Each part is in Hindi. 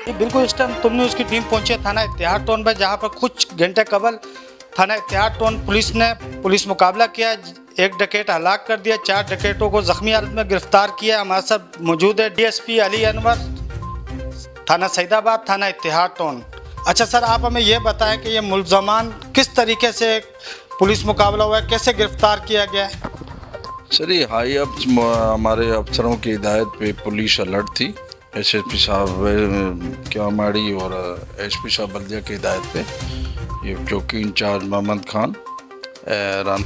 ये बिल्कुल इस टाइम तुमने उसकी टीम पहुंची थाना इत्तेहाद टाउन पर, जहां पर कुछ घंटे कबल थाना इत्तेहाद टाउन पुलिस ने मुकाबला किया, एक डकैत हलाक कर दिया, 4 डकैतों को जख्मी हालत में गिरफ्तार किया। हमारे साथ मौजूद है डीएसपी अली अनवर, थाना सईदाबाद, थाना इत्तेहाद टाउन। अच्छा सर, आप हमें ये बताएं कि ये मुलजमान किस तरीके से पुलिस मुकाबला हुआ है, कैसे गिरफ्तार किया गया है? सर ये हाई अप हमारे अफसरों की हिदायत पे पुलिस अलर्ट थी। एसएसपी साहब क्यामाड़ी और एसपी साहब बल्दिया की हिदायत पे ये चौकी इंचार्ज मोहम्मद खान रान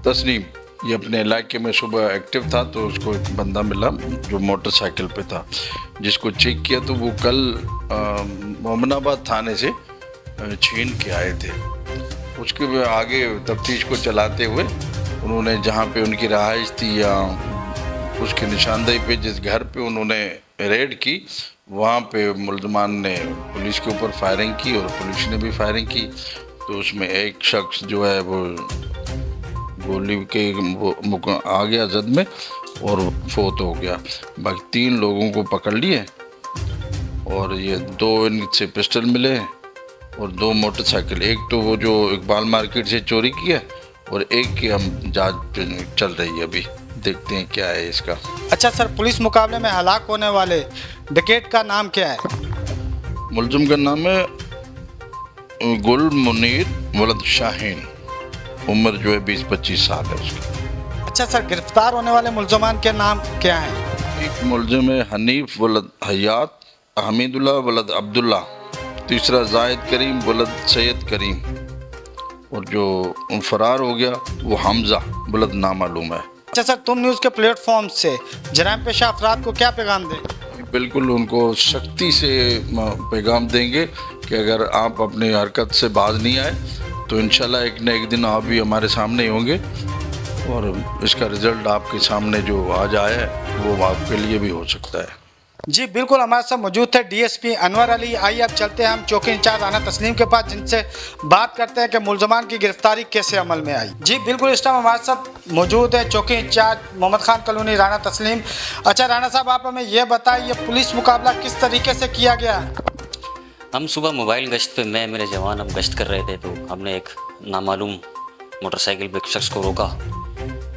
तस्नीम ये अपने इलाके में सुबह एक्टिव था, तो उसको एक बंदा मिला जो मोटरसाइकिल पे था, जिसको चेक किया तो वो कल मोमनाबाद थाने से छीन के आए थे। उसके आगे तफ्तीश को चलाते हुए उन्होंने जहाँ पे उनकी रहाइश थी या उसकी निशानदेही पे जिस घर पे उन्होंने रेड की, वहाँ पे मुलजमान ने पुलिस के ऊपर फायरिंग की और पुलिस ने भी फायरिंग की। तो उसमें एक शख्स जो है वो गोली के आ गया जद में और फोत हो गया। बाकी 3 लोगों को पकड़ लिए और ये 2 इनसे पिस्टल मिले और 2 मोटरसाइकिल। एक तो वो जो इकबाल मार्केट से चोरी किया और एक की हम जांच चल रही है, अभी देखते हैं क्या है इसका। अच्छा सर, पुलिस मुकाबले में हलाक होने वाले डकैत का नाम क्या है? मुलजिम का नाम है गुल मुनीर वलद शाहीन, उम्र जो है 20-25 साल है उसकी। अच्छा सर, गिरफ्तार होने वाले मुलजमान के नाम क्या हैं? एक मुलजिम है हनीफ वलद हयात, हमीदुल्लाह वलद अब्दुल्ला, तीसरा जाहिद करीम वलद सैयद करीम, और जो फरार हो गया वो हमजा वलद नामालूम है। अच्छा सर, तुम न्यूज़ के प्लेटफॉर्म से जराइम पेशा अफराद को क्या पैगाम दें? बिल्कुल उनको सख्ती से पैगाम देंगे कि अगर आप अपनी हरकत से बाज नहीं आए तो इंशाल्लाह एक न एक दिन आप भी हमारे सामने ही होंगे और इसका रिज़ल्ट आपके सामने जो आज आया है वो आपके लिए भी हो सकता है। जी बिल्कुल, हमारे साथ मौजूद थे डीएसपी अनवर अली। आइए अब चलते हैं हम चौकी इंचार्ज राना तस्नीम के पास, जिनसे बात करते हैं कि मुलजमान की गिरफ्तारी कैसे अमल में आई। जी बिल्कुल, इस टाइम हमारे साथ मौजूद है चौकी इंचार्ज मोहम्मद खान कॉलोनी राना तस्नीम। अच्छा राना साहब, आप हमें ये बताइए ये पुलिस मुकाबला किस तरीके से किया गया? हम सुबह मोबाइल गश्त पे मैं मेरे जवान हम गश्त कर रहे थे, तो हमने एक नामालूम मोटरसाइकिल पे एक शख्स को रोका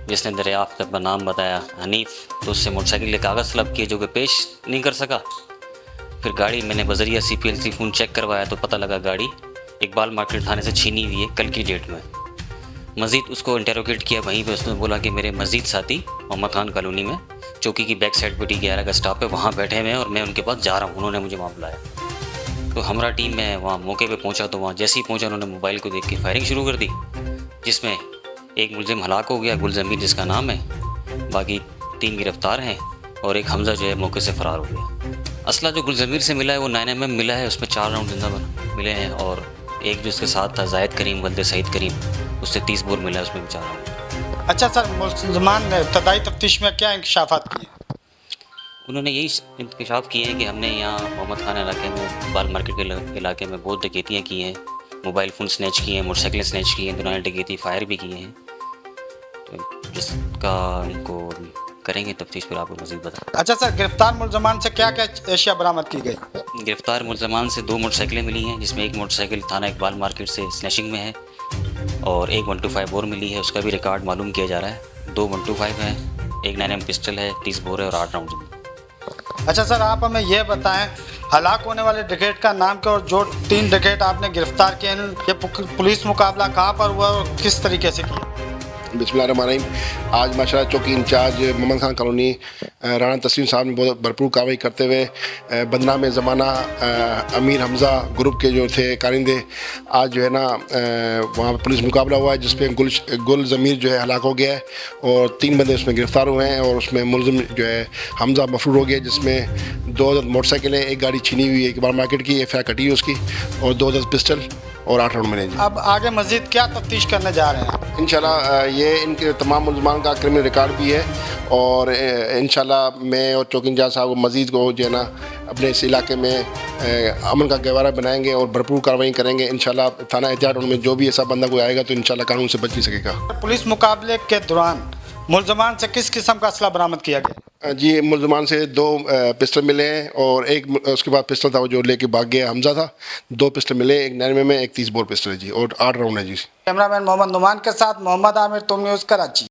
जिसने दरियाफ्त अपना नाम बताया हनीफ। तो उससे मोटरसाइकिल के कागज़ तलब किए जो कि पेश नहीं कर सका। फिर गाड़ी मैंने बजरिया CPLC फ़ोन चेक करवाया तो पता लगा गाड़ी इकबाल मार्केट थाने से छीनी हुई है कल की डेट में। मज़ीद उसको इंटेरोगेट किया, वहीं पे उसने बोला कि मेरे मज़ीद साथी मोहम्मद खान कॉलोनी में चौकी की बैक साइड पर T11 का स्टाफ है, वहाँ बैठे हुए हैं और मैं उनके पास जा रहा हूँ, उन्होंने मुझे वहाँ बुलाया। तो हमारा टीम में वहाँ मौके पे पहुँचा, तो वहाँ जैसे ही पहुँचा उन्होंने मोबाइल को देख के फायरिंग शुरू कर दी, जिसमें एक मुलजिम हलाक हो गया, गुलजमीर जिसका नाम है, बाकी 3 गिरफ्तार हैं और एक हमजा जो है मौके से फ़रार हो गया। असला जो गुलजमीर से मिला है वो 9mm मिला है, उसमें 4 राउंड जिंदा मिले हैं, और एक जो उसके साथ था जाहिद करीम वल्द सईद करीम, उससे 30 बोर मिला है, उसमें भी 4 राउंड। अच्छा सर, मुलजमान ने इब्तदाई तफ्तीश में क्या इंकशाफात किए? उन्होंने यही इंकशाफ किए हैं कि हमने यहाँ मोहम्मद खान इलाके में बाल मार्केट के इलाके में बहुत डकैतियाँ की हैं, मोबाइल फ़ोन स्नैच किए हैं, मोटरसाइकिल स्नैच किए हैं, दोनों डकैती फायर भी किए हैं। तो जिसका उनको करेंगे तफ्तीश, फिर आपको मज़ीद बता। अच्छा सर, गिरफ्तार मुलजमान से क्या क्या एशिया बरामद की गई? गिरफ्तार मुलजमान से 2 मोटरसाइकिलें मिली हैं, जिसमें एक मोटरसाइकिल थाना इकबाल मार्केट से स्नैचिंग में है और एक 125 और मिली है, उसका भी रिकॉर्ड मालूम किया जा रहा है। 2 125 है, एक 9mm पिस्टल है, 30 बोर है और 8 राउंड। अच्छा सर, आप हमें यह बताएं हलाक होने वाले डकैत का नाम क्या और जो 3 डकैत आपने गिरफ्तार किए, ये पुलिस मुकाबला कहाँ पर हुआ और किस तरीके से किया? बिस्मिल्लाहिर्रहमानिर्रहीम। आज माशाल्लाह चौकी इंचार्ज मोहम्मद खान कॉलोनी राना तस्लीम साहब ने बहुत भरपूर कार्रवाई करते हुए बदनाम ज़माना अमीर हमज़ा ग्रुप के जो थे कारिंदे, आज जो है ना वहाँ पर पुलिस मुकाबला हुआ है, जिसपे गुल ज़मीर जो है हलाक हो गया है और 3 बंदे उसमें गिरफ़्तार हुए हैं और उसमें मुलज़िम जो है हमज़ा मफरूर हो गया, जिसमें 2 मोटरसाइकिलें, एक गाड़ी छीनी हुई है इकबाल मार्केट की, FIR कटी है उसकी, और 2 पिस्टल और 8 राउंड मिले। अब आगे मज़ीद क्या तफ्तीश करने जा रहे हैं? इंशाल्लाह ये इनके तमाम मुलजमान का क्रिमिनल रिकॉर्ड भी है और इंशाल्लाह मैं और चौकी इंचार्ज साहब मज़ीद को जो है ना अपने इस इलाके में अमन का गहवारा बनाएंगे और भरपूर कार्रवाई करेंगे। इंशाल्लाह थाना एहतियात में जो भी ऐसा बंदा कोई आएगा तो इंशाल्लाह कानून से बच नहीं सकेगा। पुलिस मुकाबले के दौरान मुलजमान से किस किस्म का असला बरामद किया गया? जी, मुलजमान से 2 पिस्टल मिले हैं और एक उसके बाद पिस्टल था वो जो लेके भाग गया हमजा था। 2 पिस्टल मिले, एक 99 में, एक 30 बोर पिस्टल है जी, और 8 राउंड है जी। कैमरामैन मोहम्मद नुमान के साथ मोहम्मद आमिर, तुम न्यूज़, कराची।